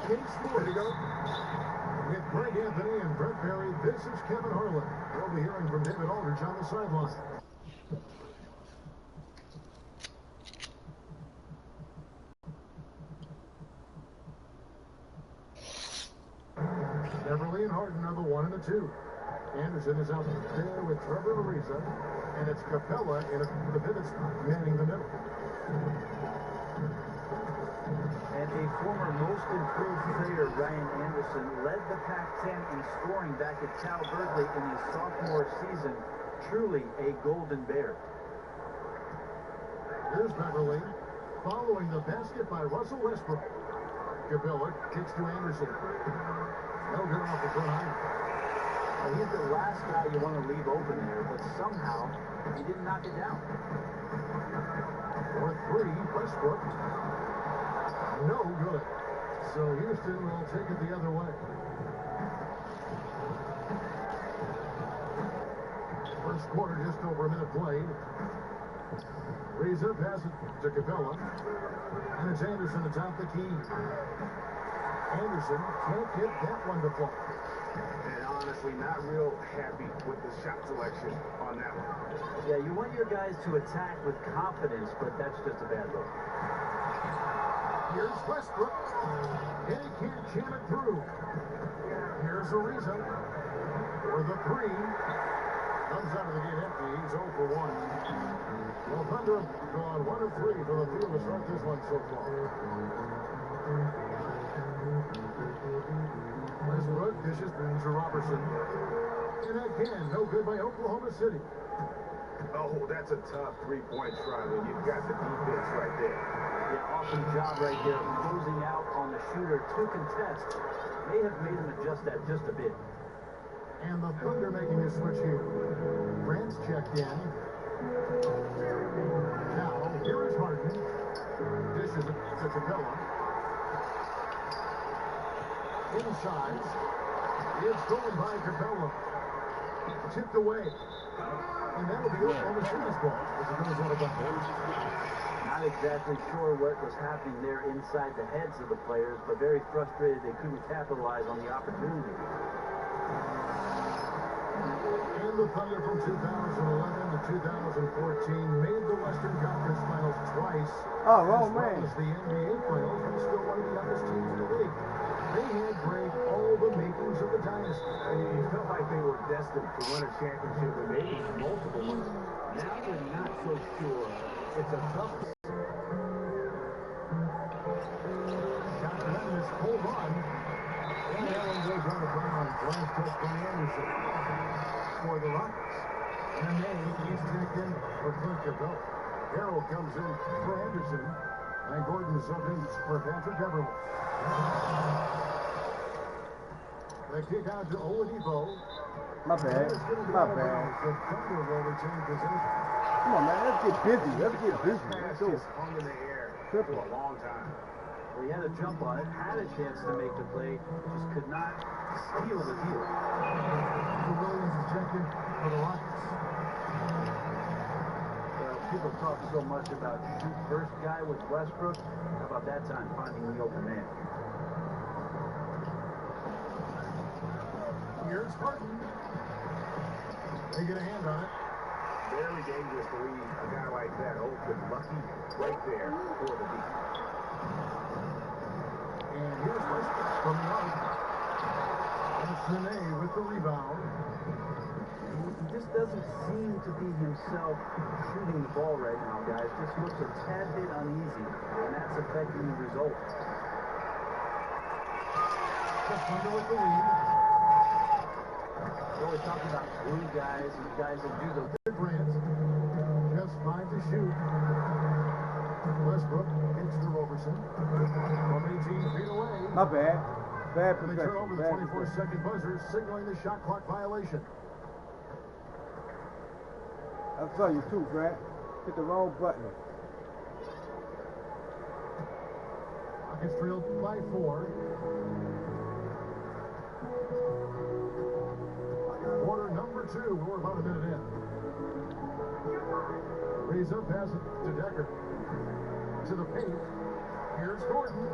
King Sports. With Greg Anthony and Brett Berry, this is Kevin Harlan. We'll be hearing from David Aldridge on the sideline. Beverly and Harden are the 1 and the 2. Anderson is out there with Trevor Ariza, and it's Capella in the pivot spot, manning the middle. And a former most improved player, Ryan Anderson, led the Pac-10 in scoring back at Cal Berkeley in his sophomore season. Truly a golden bear. Here's Beverly, following the basket by Russell Westbrook. Capella kicks to Anderson. No good off the front iron. He's the last guy you want to leave open there, but somehow he didn't knock it down. For 3, Westbrook. No good. So Houston will take it the other way. First quarter, just over a minute played. Ariza passes to Capella. And it's Anderson atop the key. Anderson can't get that one to fall. And honestly, not real happy with the shot selection on that one. Yeah, you want your guys to attack with confidence, but that's just a bad look. Here's Westbrook. And he can't jam it through. Here's Ariza for the 3. Comes out of the gate empty. He's 0 for 1. Well, Thunder have gone 1 of 3 from the field to start this one so far. Westbrook dishes to Robertson. And again, no good by Oklahoma City. Oh, that's a tough three-point try when you've got the defense right there. Yeah, awesome job right there, closing out on the shooter to contest. May have made him adjust that just a bit. And the Thunder making a switch here. Grant's checked in. Now, here is Harden. Dishes it to Capella. Inside. It's stolen by Capella. Tipped away. And that'll be Oklahoma City's ball as it goes out of bounds. Not exactly sure what was happening there inside the heads of the players, but very frustrated they couldn't capitalize on the opportunity. And the Thunder from 2011 to 2014 made the Western Conference Finals twice. Oh, as well man. as the NBA Finals, and still one of the youngest teams in the league. They had, Greg, all the makings of a dynasty. And it felt like they were destined to win a championship and maybe multiple ones. Now they're not so sure. It's a tough. Shot one is pulled on. And that one goes out of bounds. Last touch by Anderson for the Rockets. And then he's checked in for Clint Capella. Carroll comes in for Anderson. And Gordon subbed in for Patrick Beverly. The kick out to Oladipo. My bad. My bad. The Thunder will retain possession. Come on, man. Let's get busy. Let's get busy. Pass Let's go. just hung in the air Triple. for a long time. Well, he had a jump on it, had a chance to make the play, just could not steal the deal. Williams is checking for the Rockets. Well, people talk so much about shoot first guy with Westbrook. How about that time finding the open man? Here's Harden. They get a hand on it. Very dangerous to leave a guy like that open. Lucky right there for the defense. And here's Westbrook from the arc. And Sine with the rebound. He just doesn't seem to be himself shooting the ball right now, guys. Just looks a tad bit uneasy, and that's affecting the result. The Thunder with the lead. We're always talking about glue guys and guys that do those. Grant. Just 5 to shoot. Westbrook hits to Roberson. From 18 feet away. My bad. Bad And they turn over possession. the Bad possession. 24-second buzzer, signaling the shot clock violation. I saw you too, Brad. Hit the wrong button. Rockets trailed by 4. Quarter number 2. We're about a minute in. Ariza passes to Decker. To the paint. Here's Gordon.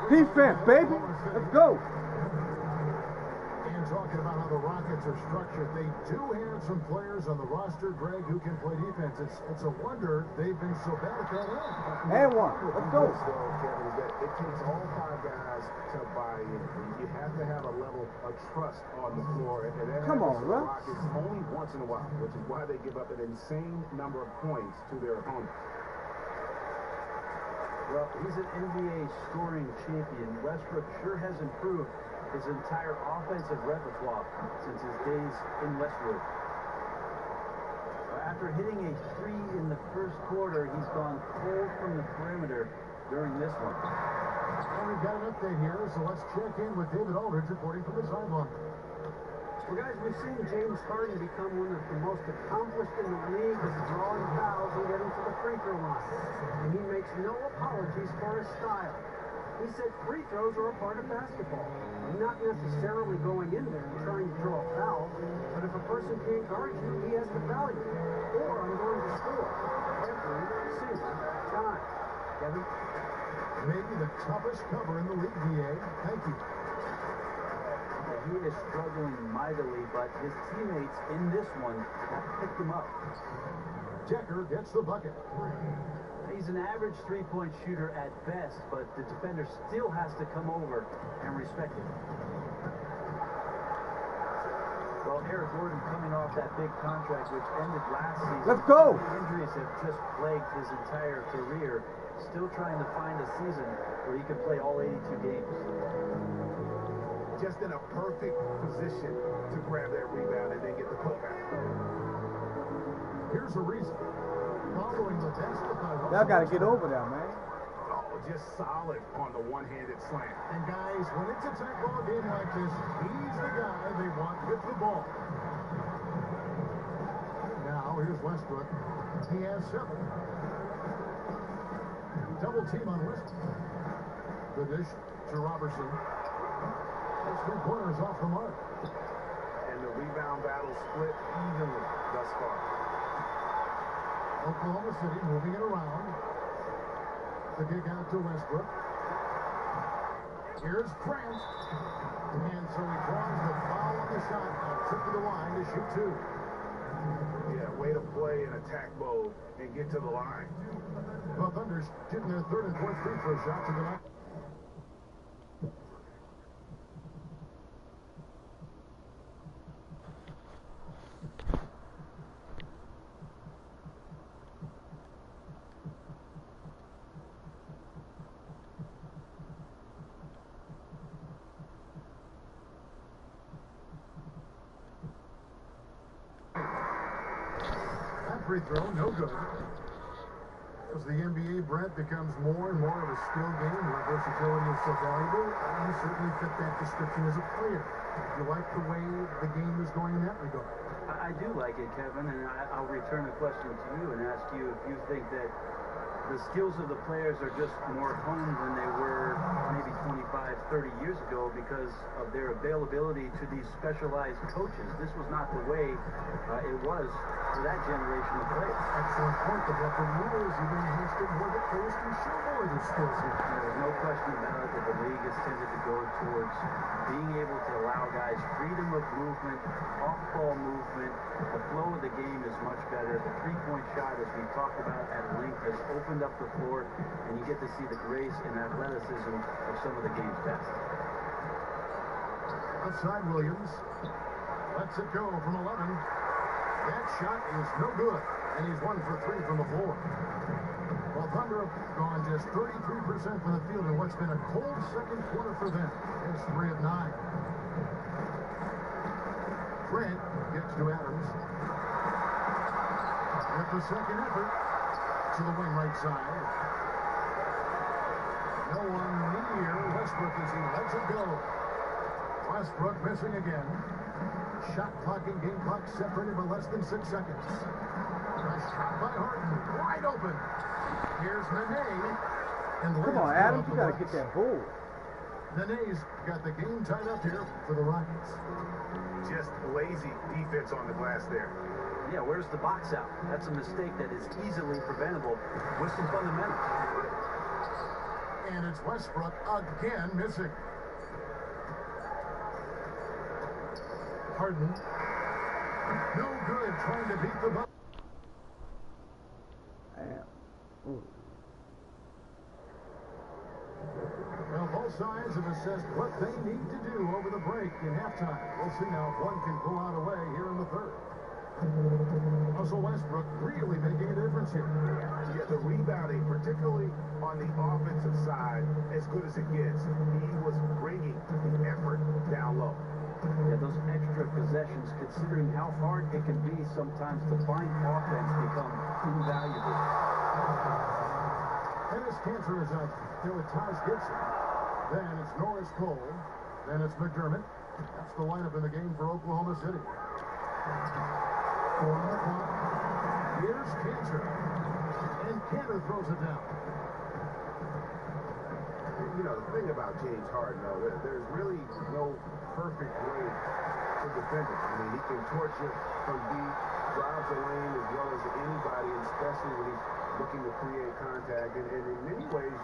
He Defense, baby. Let's go. And talking about how the Rockets are structured, they do have some players on the roster, Greg, who can play defense. It's a wonder they've been so bad at that end. And one. Let's go. Kevin, is that it takes all 5 guys to buy in. You have to have a level of trust on the floor. And that Come on, happens to the Russ. Rockets only once in a while, which is why they give up an insane number of points to their opponents. Well, he's an NBA scoring champion. Westbrook sure has improved his entire offensive repertoire since his days in Westwood. After hitting a 3 in the first quarter, he's gone cold from the perimeter during this one. And we've got an update here, so let's check in with David Aldridge reporting from the sideline. Well, guys, we've seen James Harden become one of the most accomplished in the league with drawing fouls and getting to the free throw line. And he makes no apologies for his style. He said free throws are a part of basketball. Not necessarily going in there and trying to draw a foul, but if a person can't guard you, he has to foul you. Or I'm going to score every single time. Kevin? Maybe the toughest cover in the league, DA. Thank you. He is struggling mightily, but his teammates in this one have picked him up. Decker gets the bucket. He's an average three-point shooter at best, but the defender still has to come over and respect it. Well, Eric Gordon coming off that big contract which ended last season. Let's go. Injuries have just plagued his entire career. Still trying to find a season where he can play all 82 games. Just in a perfect position to grab that rebound and then get the putback. Here's a reason. Following the basket by Y'all got to get over there, man. Oh, just solid on the one-handed slam. And guys, when it's a tight ball game like this, he's the guy they want with the ball. Now, here's Westbrook. He has 7. Double team on Westbrook. The dish to Robertson. That's 3 pointers off the mark. And the rebound battle split evenly thus far. Oklahoma City moving it around. The kick out to Westbrook. Here's Grant. And so he draws the foul on the shot. A trip to the line to shoot 2. Yeah, way to play in attack mode and get to the line. The Thunder's getting their 3rd and 4th free throw shots of the night. Free throw, no good. As the NBA, Brent, becomes more and more of a skill game where versatility is so valuable, you certainly fit that description as a player. Do you like the way the game is going in that regard? I do like it, Kevin, and I'll return the question to you and ask you if you think that the skills of the players are just more honed than they were maybe 25, 30 years ago because of their availability to these specialized coaches. This was not the way it was for that generation of players. Excellent point, but the rules even enhanced it more that players can show more of their skills here. There's no question about it that the league has tended to go towards being able to allow guys freedom of movement, off-ball movement. The flow of the game is much better. The three-point shot, as we talked about at length, has opened up the floor, and you get to see the grace and athleticism of some of the game's best. Outside Williams. Lets it go from 11. That shot is no good, and he's 1 for 3 from the floor. Well, Thunder have gone just 33% from the field in what's been a cold second quarter for them. It's 3 of 9. Grant gets to Adams. With the second effort to the wing right side. No one near Westbrook as he lets it go. Westbrook missing again. Shot clock and game clock separated by less than 6 seconds. A shot by Harden, wide open. Here's Nene. And Come on, Adams, you got to get that ball. Nene's got the game tied up here for the Rockets. Just lazy defense on the glass there. Yeah, where's the box out? That's a mistake that is easily preventable with some fundamentals. And it's Westbrook again missing. Harden. No good trying to beat the ball. Well, both sides have assessed what they need to do over the break in halftime. We'll see now if one can pull out away here in the third. Russell Westbrook really making a difference here. Yeah, the rebounding, particularly on the offensive side, as good as it gets. He was bringing the effort down low. Yeah, those extra possessions, considering how hard it can be sometimes to find offense, become invaluable. Dennis Cantor is out there with Taj Gibson. Then it's Norris Cole. Then it's McDermott. That's the lineup in the game for Oklahoma City. 4 on the clock. Here's Cantor. And Cantor throws it down. You know, the thing about James Harden, though, there's really no perfect way to defend him. I mean, he can torch you from deep, drives the lane as well as anybody, especially when he's looking to create contact. And in many ways,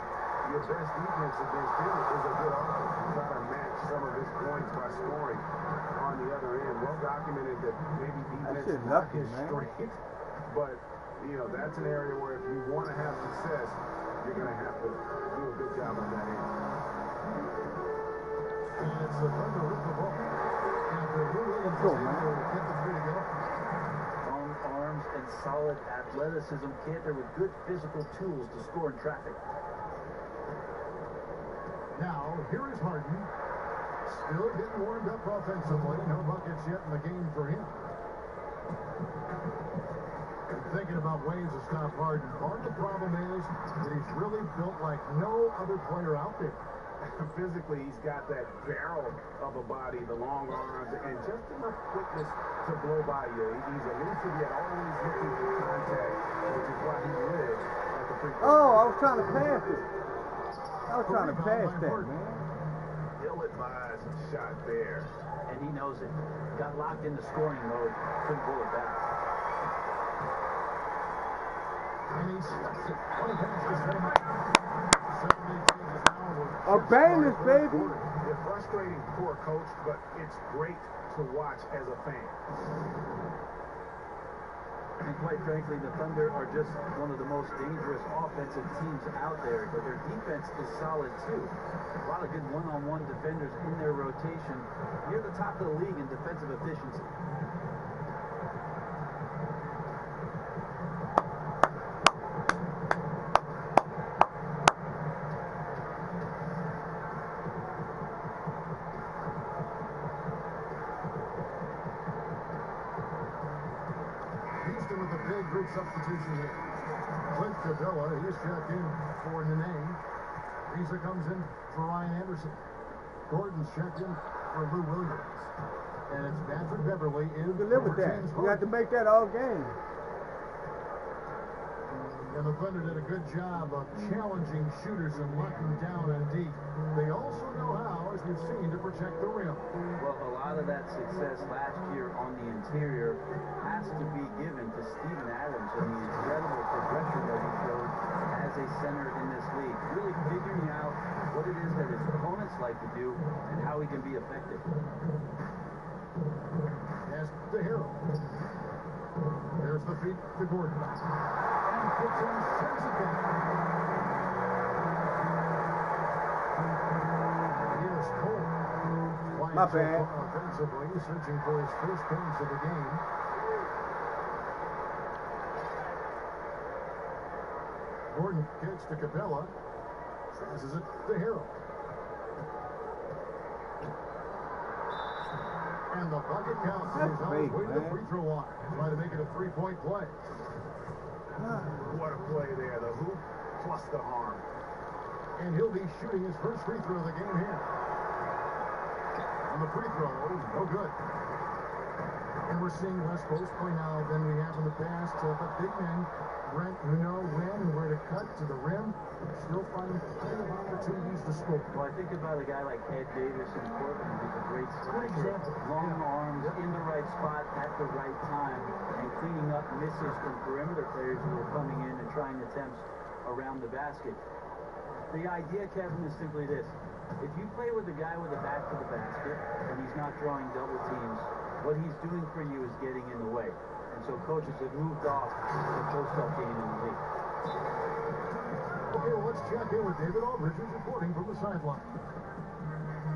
your best defense against him is a good offense. You try to match some of his points by scoring on the other end. Well documented that maybe defense is not his strength, but, you know, that's an area where if you want to have success, you're going to have to do a good job on that end. And it's the Thunder with the ball. After Lou Williams is able to get the three to go. Long arms and solid athleticism. Cantor with good physical tools to score in traffic. Now, here is Harden. Still getting warmed up offensively. No buckets yet in the game for him. Thinking about ways to stop Harden. Part of the problem is that he's really built like no other player out there. Physically, he's got that barrel of a body, the long arms, and just enough quickness to blow by you. He's elusive yet always looking for contact, which is why he lives at the free throw. Oh, I was trying to pass it. I was trying to pass that, man. Ill-advised shot there. And he knows it. Got locked into scoring mode. Couldn't pull it back. And he's 20 passes set him up. 78 changes now. A Bayless, baby. It's frustrating for a coach, but it's great to watch as a fan. And quite frankly, the Thunder are just one of the most dangerous offensive teams out there, but their defense is solid too. A lot of good one-on-one defenders in their rotation. Near the top of the league in defensive efficiency. With a big group substitution here. Clint Capella, he's checked in for Nene. Risa comes in for Ryan Anderson. Gordon's checked in for Lou Williams. And it's Patrick Beverly in for James Harden. You have to make that all game. And the Thunder did a good job of challenging shooters and locking down on deep. They also know how, as we've seen, to protect the rim. Well, a lot of that success last year on the interior has to be given to Steven Adams and the incredible progression that he showed as a center in this league. Really figuring out what it is that his opponents like to do and how he can be effective. As the hero. There's the feed to Gordon. And Gibson sends it down. Here's Cole. My bad. Offensively, searching for his first points of the game. Gordon kicks to Capella. Passes it to Hero. And the bucket counts. He's on his way to the free throw line. Trying to make it a three-point play. What a play there. The hoop plus the arm. And he'll be shooting his first free throw of the game here. On the free throw, no good. And we're seeing less post play now than we have in the past. But big men, Brent, who know when and where to cut to the rim, still finding plenty of opportunities to score. Well, I think about a guy like Ed Davis in Portland, who's a great slasher. Long arms, in the right spot at the right time, and cleaning up misses from perimeter players who are coming in and trying attempts around the basket. The idea, Kevin, is simply this. If you play with a guy with a back to the basket and he's not drawing double teams, what he's doing for you is getting in the way. And so coaches have moved off the post-up game in the league. Okay, well, let's check in with David Aldridge, who's reporting from the sideline.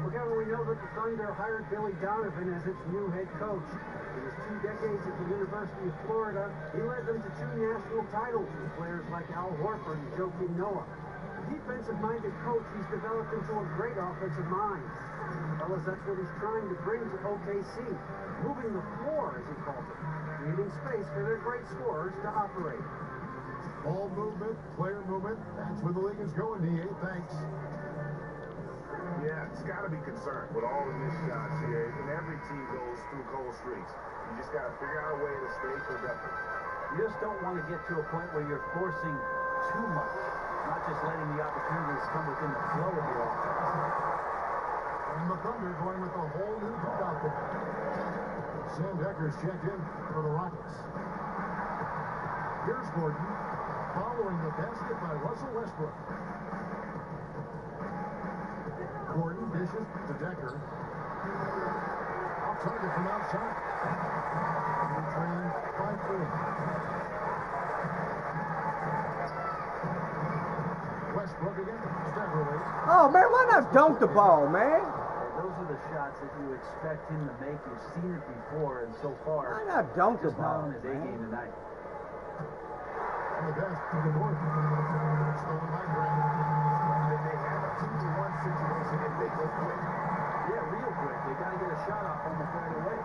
Well, Kevin, we know that the Thunder hired Billy Donovan as its new head coach. In his 2 decades at the University of Florida, he led them to 2 national titles with players like Al Horford and Joakim Noah. A defensive-minded coach, he's developed into a great offensive mind. Fellas, that's what he's trying to bring to OKC. Moving the floor, as he calls it. Creating space for their great scorers to operate. Ball movement, player movement, that's where the league is going, DA. Thanks. Yeah, it's got to be concerned with all the missed shots here. And every team goes through cold streaks. You just got to figure out a way to stay productive. You just don't want to get to a point where you're forcing too much, not just letting the opportunities come within the flow of your offense. And the Thunder going with a whole new group out there. Sam Decker's checked in for the Rockets. Here's Gordon, following the basket by Russell Westbrook. Gordon dishes to Decker. Off target from outside. Trained by 4. Westbrook again. Staggerly. Oh, man, why not dunk the ball, man? Those are the shots that you expect him to make. You've seen it before, and so far, Why not dunk the just not ball, on his A game tonight. On the desk to the north. Stolen by Grant. They have a 2-1 situation if they go quick. Yeah, real quick. They got to get a shot off almost right away.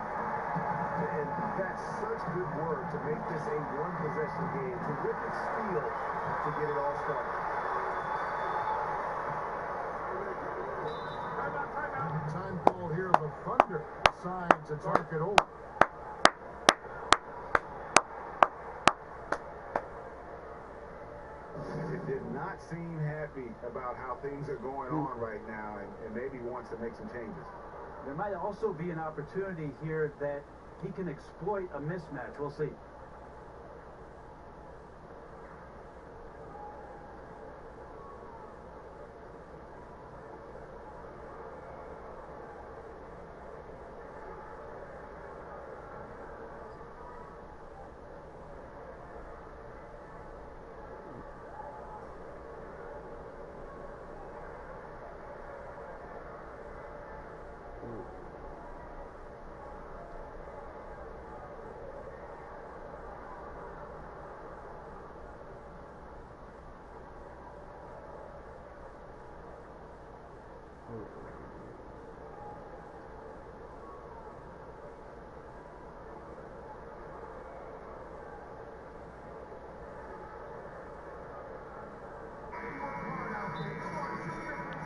And that's such good work to make this a 1-possession game. Terrific steal to get it all started. Time call here. The Thunder decides to talk it over. It did not seem happy about how things are going on right now and maybe wants to make some changes. There might also be an opportunity here that he can exploit a mismatch. We'll see.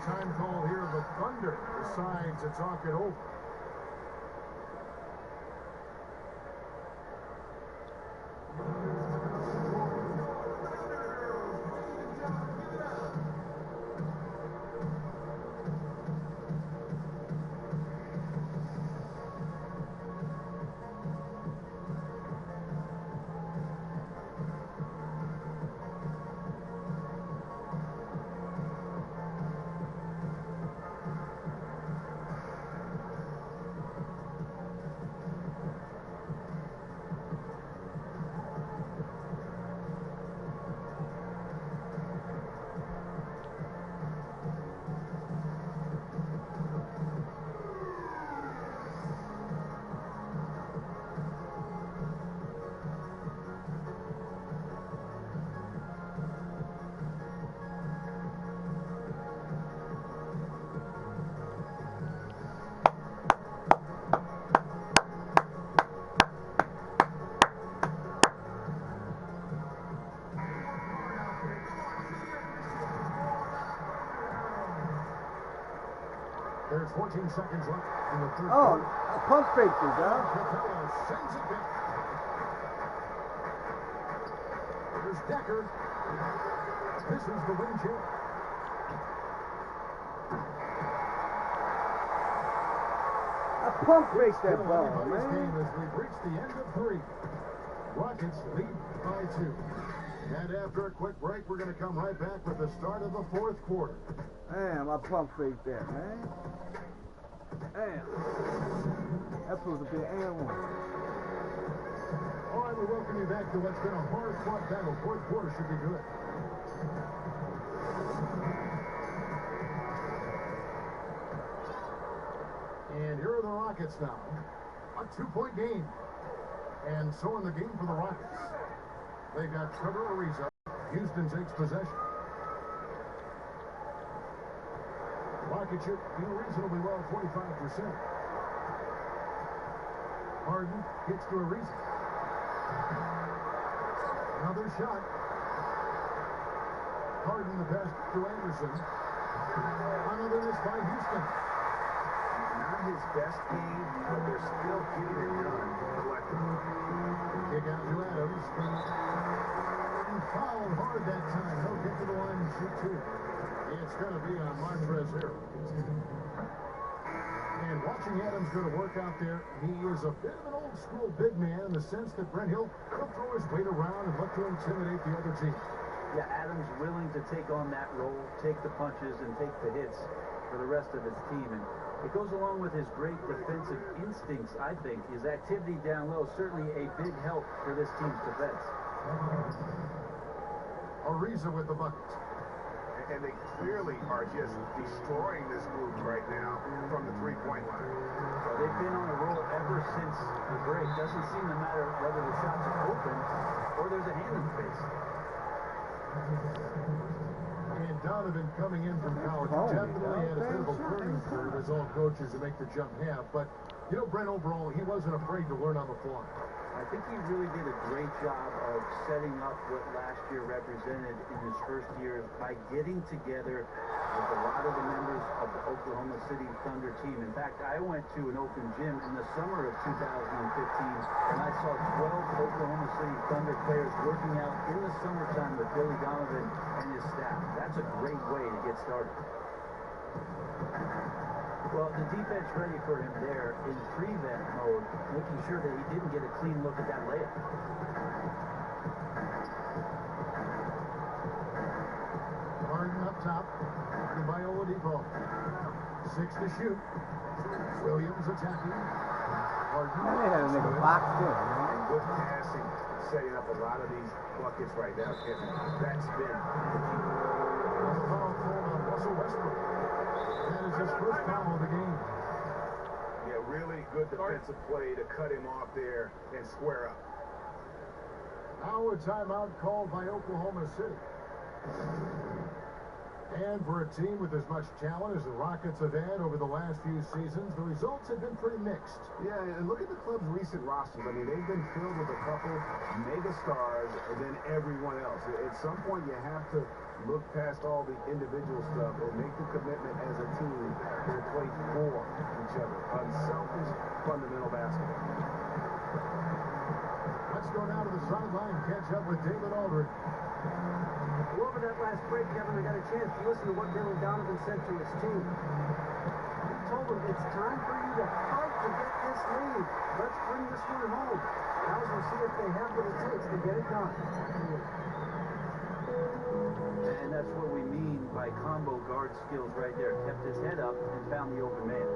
Time call here. The Thunder decides to talk it over. There's 14 seconds left in the third Oh, quarter. pump fakes it, huh? Capella sends it back. Here's Decker. This is the win chip. I pump faked that ball, Game man. as we've reached the end of 3. Rockets lead by 2. And after a quick break, we're going to come right back with the start of the fourth quarter. Damn, I pump faked that, man. Damn. That's supposed to be an and one. All right, we welcome you back to what's been a hard-fought battle. Fourth quarter should be good. And here are the Rockets now. A 2-point game. And so in the game for the Rockets. They've got Trevor Ariza. Houston takes possession. Rockets shoot reasonably well, 45%. Harden gets to Ariza. Another shot. Harden the pass to Anderson. Another miss by Houston. Not his best game, but they're still getting it done collectively. Kick out to Adams. And fouled hard that time. He'll get to the line and shoot two. It's going to be on Montrezl Harrell. And watching Adams go to work out there, he is a bit of an old-school big man in the sense that Brent Hill will throw his weight around and look to intimidate the other team. Yeah, Adams willing to take on that role, take the punches, and take the hits for the rest of his team. And it goes along with his great defensive instincts, I think. His activity down low, certainly a big help for this team's defense. Ariza with the bucket. And they clearly are just destroying this group right now from the three-point line. Well, they've been on a roll ever since the break. Doesn't seem to matter whether the shots are open or there's a hand in the face. And Donovan coming in from college definitely had a bit of a learning curve, as all coaches who make the jump have. But, you know, Brent, overall, he wasn't afraid to learn on the fly. I think he really did a great job of setting up what last year represented in his first year by getting together with a lot of the members of the Oklahoma City Thunder team. In fact, I went to an open gym in the summer of 2015, and I saw 12 Oklahoma City Thunder players working out in the summertime with Billy Donovan and his staff. That's a great way to get started. Well, the defense ready for him there in prevent mode, making sure that he didn't get a clean look at that layup. Harden up top, guarded by Oladipo. 6 to shoot. Williams attacking. Harden. Man, they had a nigga boxed in, man. And good passing, setting up a lot of these buckets right now, Kevin. That's been the key. The foul called on Russell Westbrook. That is his first foul of the game. Yeah, really good defensive play to cut him off there and square up. Now a timeout called by Oklahoma City. And for a team with as much talent as the Rockets have had over the last few seasons, the results have been pretty mixed. Yeah, and look at the club's recent rosters. I mean, they've been filled with a couple mega stars and then everyone else. At some point, you have to look past all the individual stuff and make the commitment as a team to play for each other. Unselfish, fundamental basketball. Let's go down to the sideline and catch up with David Aldridge. Over that last break, Kevin, I got a chance to listen to what Billy Donovan said to his team. He told them, it's time for you to fight to get this lead. Let's bring this one home. Guys will see if they have what it takes to get it done. And that's what we mean by combo guard skills right there. Kept his head up and found the open man.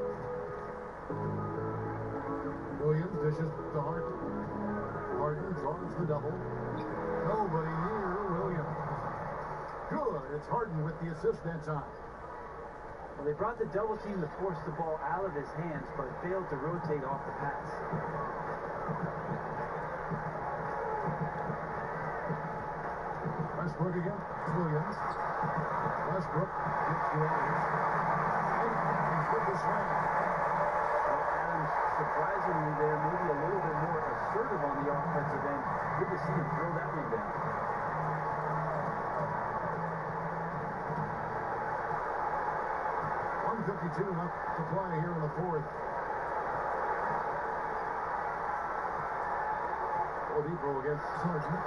Williams dishes to Harden. Harden draws the double. Nobody near Williams. Good. It's Harden with the assist that time. Well, they brought the double team to force the ball out of his hands, but failed to rotate off the pass. Westbrook again. Williams. Westbrook gets to Adams. And with the slam. Well, Adams, surprisingly there, maybe a little bit more assertive on the offensive end. Good to see him throw that one down. .52 left to play here in the fourth. Oladipo against Sargent.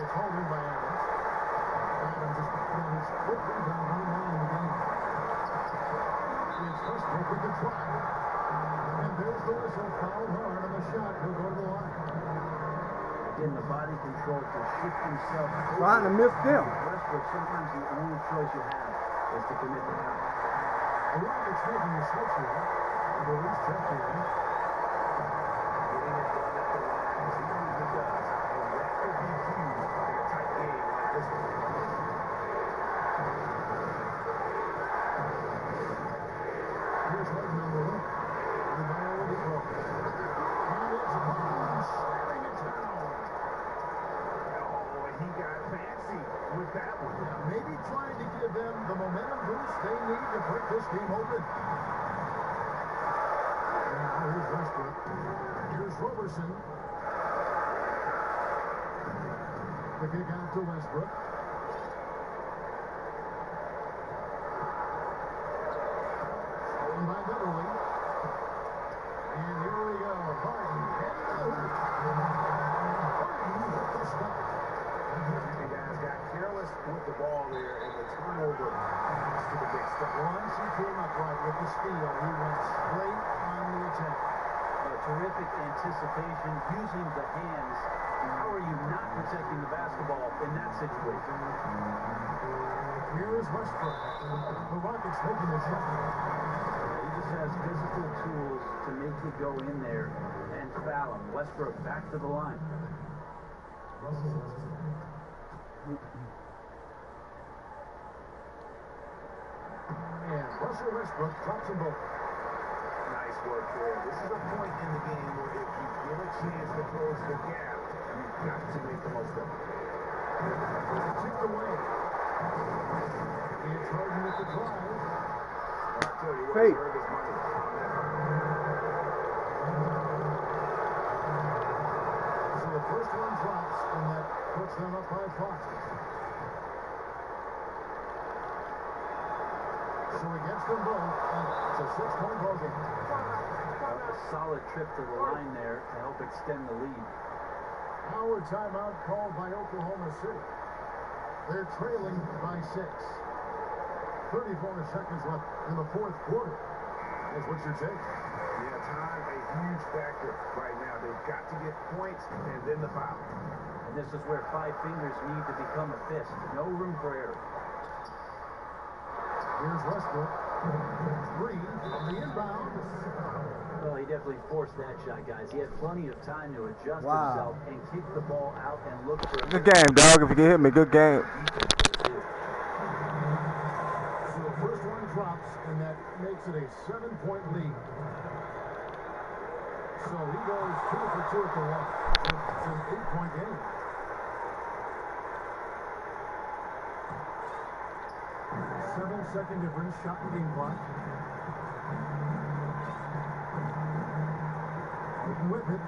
It's hauled in by Adams. Adams just got his foot rebound on in the game. It's Westbrook with the try. And there's the whistle. Fouled hard on the shot. He'll go to the line. Again, the body control to shift himself. Trying to miss them. Westbrook, sometimes the only choice you have is to commit the foul. A Rockets making the switch here. The least check here. Getting it done at the line as he usually does. And that could be huge in a tight game like this one. Here's one number 1. The ball will be broken. And it's Barnes slamming it down. Oh, and he got fancy with that one. Maybe trying to give them the momentum boost they need to break this game open. Now here's Westbrook. Here's Roberson. The kick out to Westbrook. Stolen by Beverly. And here we go. Harden heading to the hoop. Harden with the stop. The guys got careless with the ball there, and the turnover leads to the big stop. Once he came upright with the steal, he went straight on the attack. Terrific anticipation, using the hands. How are you not protecting the basketball in that situation? Here is Westbrook. The Rockets making the shot. He just has physical tools to make you go in there and foul him. Westbrook back to the line. And Russell Westbrook drops them both. Nice work there. This is a point in the game where if you get a chance to close the gap, you've got to make the most of it. Tipped away. It's Harden with the drive. Well, I tell you what, Fake. he earned his money on that run. So the first one drops, and that puts them up by 5. So he gets them both, and it's a 6-point ball game. A solid trip to the line there to help extend the lead. Our timeout called by Oklahoma City. They're trailing by 6. 34 seconds left in the fourth quarter. Is what you're saying? Yeah, time a huge factor right now. They've got to get points and then the foul. And this is where 5 fingers need to become a fist. No room for error. Here's Westbrook. 3 on the inbound. Well, he definitely forced that shot, guys. He had plenty of time to adjust Wow. himself and kick the ball out and look for a Good game, dog. If you can hit me, good game. So the first one drops, and that makes it a 7-point lead. So he goes 2 for 2 at the line. It's an 8-point game. Seven-second difference, shot and game clock. Harden with it.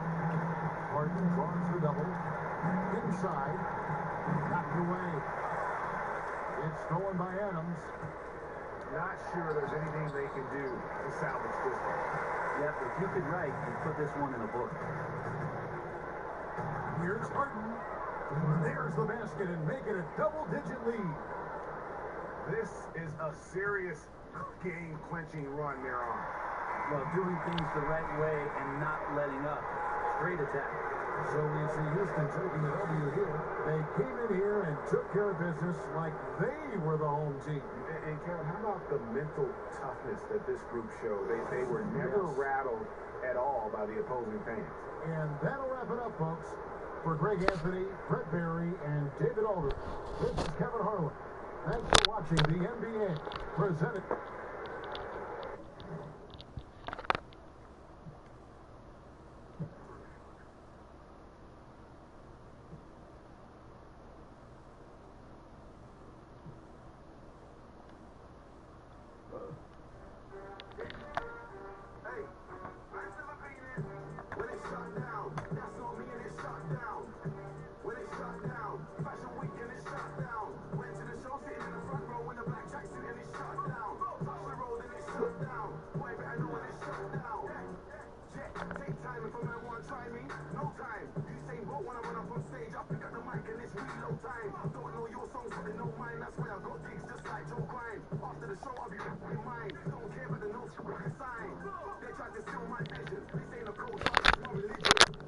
Harden draws the double. Inside. Knocked away. It's stolen by Adams. Not sure there's anything they can do to salvage this one. Yep, if you could write, you'd put this one in a book. Here's Harden. There's the basket and make it a double-digit lead. This is a serious game-clinching run they're on. Well, doing things the right way and not letting up. Straight attack. So we see Houston taking the W here. They came in here and took care of business like they were the home team. And Kevin, how about the mental toughness that this group showed? They were never rattled at all by the opposing fans. And that'll wrap it up, folks. For Greg Anthony, Brett Barry, and David Alder, this is Kevin Harlan. Thanks for watching the NBA presented.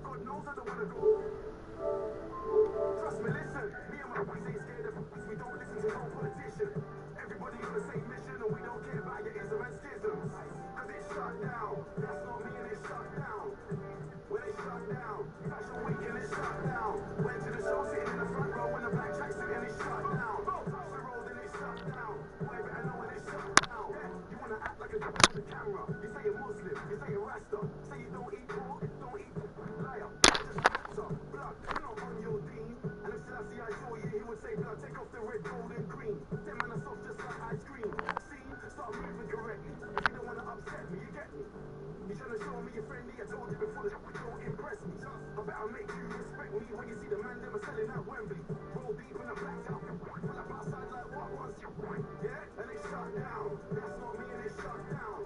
God knows I don't want to go. You say you're Muslim, you say you're Rasta, say you don't eat pork, don't eat liar. Just doctor, blood, you're not on your deen. And if Selassie I saw you, he would say, blood, take off the red, gold, and green. Them man are soft just like ice cream. See, start moving correctly. If you don't want to upset me, you get me. You're trying to show me you're friendly, I told you before the don't impress me. I better make you respect me when you see the man them are selling out Wembley. Roll deep in the blacked out. Pull up outside like what once. Yeah, and they shut down. That's not me and they shut down.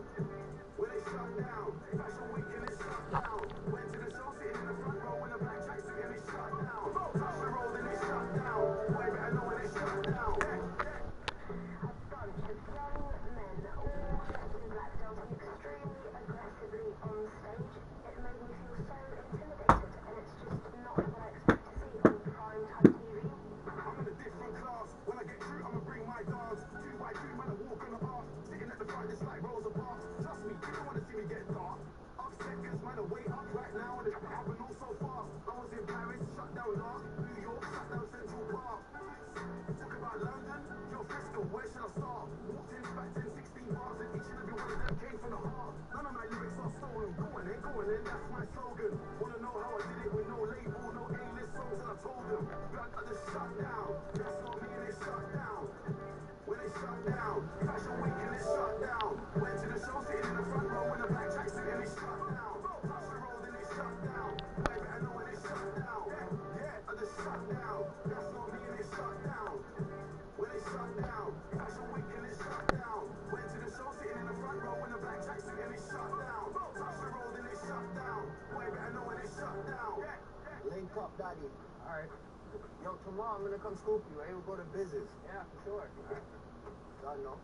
When they shut down, Fashion Week and they shut down. Went to the show sitting in the front row in a black tracksuit and they shut down. Touch the road and they shut down. Boy, better know when they shut down. A bunch of young men, all dressed in black, dancing extremely aggressively on stage. It made me feel so intimidated, and it's just not what I expect to see on prime time TV. I'm in a different class. When I get through, I'ma bring my dance. 2 by 2 man, I walk on the path. Sitting at the front, just like Rosa Parks. Trust me, you don't wanna see me get dark. Upset, cause man, I way up right now, and it happened all so fast. I was in Paris, shut down Lark. New York, shut down Central Park. Talk about London, yo, Frisco, where should I start? Walked in, back 10, 16 bars, and each and every one of them came from the heart. None of my lyrics are stolen. Go on then, that's my slogan. Wanna know how I did it with no label, no A-list songs, and I told them, blood, I just shut down. That's not me, and they shut down. When they shut down, Fashion Week and they shut down. Went to the show, sitting in the front row in a black tracksuit and they shut down. Touch the road and they shut down. Boy, better know when they shut down. Yeah, I just shut down. That's not me and they shut down. When they shut down, Fashion Week and they shut down. Went to the show, sitting in the front row in a black tracksuit and they shut down. Touch the road and they shut down. Boy, better know when they shut down. Link up, daddy. Alright. Yo, tomorrow I'm gonna come scoop you, eh? We'll go to business. Yeah, for sure. God, no.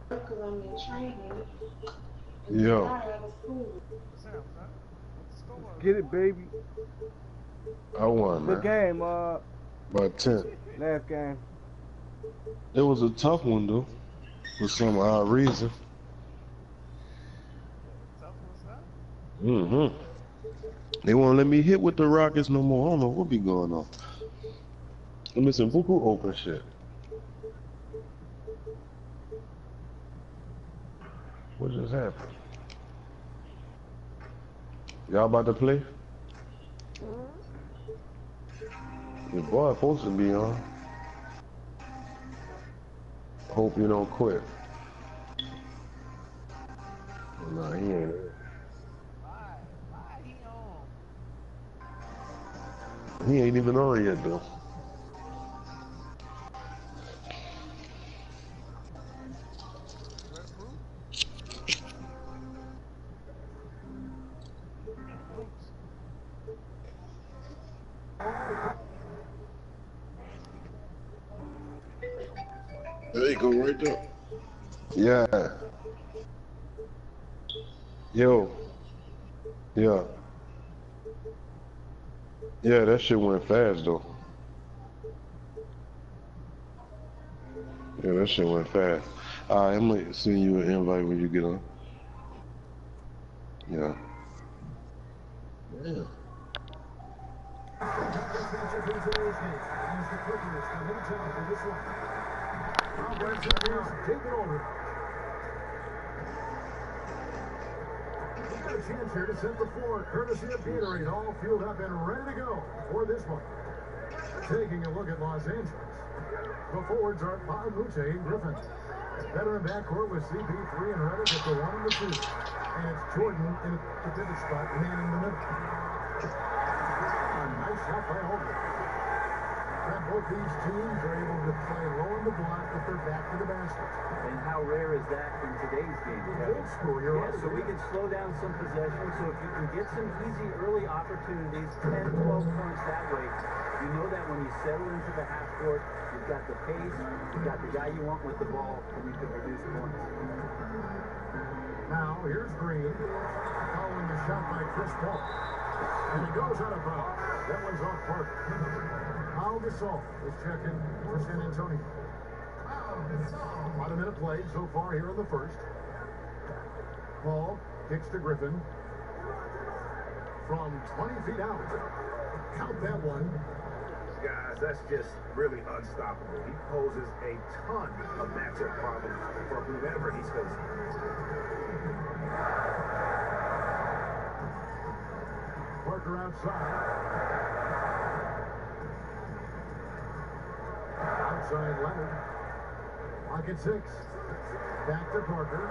Because I'm in training. Yo. What's up, son? What's the score? Get it, baby. I won, Good man. game, By 10. last game. It was a tough one, though, for some odd reason. Tough one, son? Mm-hmm. They won't let me hit with the Rockets no more. I don't know what be going on. I'm missing Buku open shit. What just happened? Y'all about to play? Your boy supposed to be on. Hope you don't quit. Oh, nah, he ain't. Why he on? He ain't even on yet, though. You ready, Bruce? Bruce. There you go, right there. Yeah. Yo. Yeah. Yeah, that shit went fast, though. Yeah, that shit went fast. I'm gonna send you an invite when you get on. Yeah. Yeah. Take it over. A chance here to set the floor, courtesy of Gatorade, all fueled up and ready to go for this one. Taking a look at Los Angeles. The forwards are Paamute and Griffin. Veteran backcourt with CP3 and Reddick at the 1 and the 2. And it's Jordan in the pivot spot, man in the middle. A nice shot by Aldridge. And both these teams are able to play low in the block, but they're back to the basket. And how rare is that in today's game? Old school, you're Yeah, right. so we can slow down some possessions. So if you can get some easy early opportunities, 10, 12 points that way, you know that when you settle into the half court, you've got the pace, you've got the guy you want with the ball, and you can produce points. Now, here's Green, following a shot by Chris Paul. And it goes out of bounds. That one's off Parker. Pau Gasol is checking for San Antonio. About a minute played so far here in the first. Paul kicks to Griffin. From 20 feet out. Count that one. Guys, that's just really unstoppable. He poses a ton of matchup problems for whoever he's facing. Parker outside. Outside Leonard. Lock at 6. Back to Parker.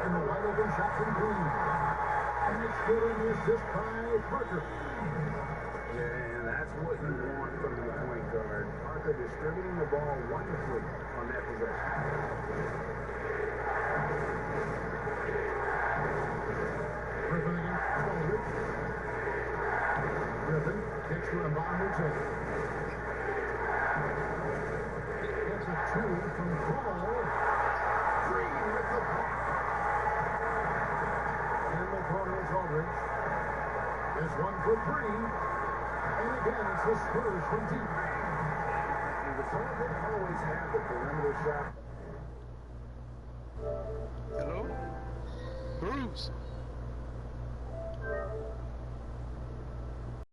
And the wide open shot from Green. And it's good on the assist by Parker. Yeah, and that's what you want from the point guard. Parker distributing the ball wonderfully on that possession. Griffin against Aldridge. Griffin kicks to Mbamute. Gets a 2 from Paul. Green with the block. In the corner is Aldridge. This one for 3. And again, it's the Spurs from deep. And the Suns didn't always have the perimeter shot. Hello? Bruce.